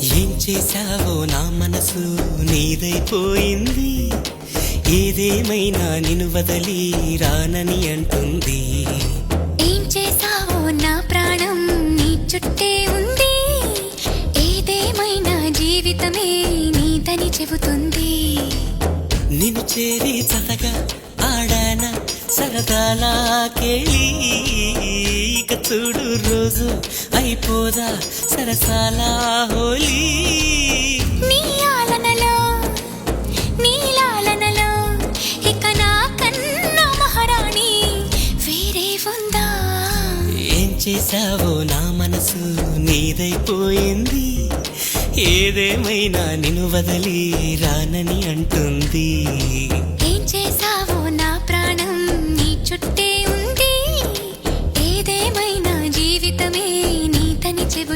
ఏం చేశావో నా మనసు నీదైపోయింది, ఏదేమైనా నిన్ను వదలి రానని అంటుంది. ఏం చేశావో నా ప్రాణం నీ చుట్టే ఉంది, ఏదేమైనా జీవితమే నీదని చెబుతుంది. నిన్ను చేరి చదగా ఆడాన సరదాలా కేళి, ఇక చూడు రోజు అయిపోదా సరసాలా హోలీ. నీ ఆలనలో నీ లాలనలో ఇక నా కన్నా మహారాణి వేరే ఉందా? ఏం చేశావో నా మనసు నీదైపోయింది, ఏదేమైనా నిన్ను వదలి రానని అంటుంది. ఏం చేశావో నా ప్రాణం నీ చుట్టే ఉంది, ఏదేమైనా జీవితమే నీదని చెబుతుంది.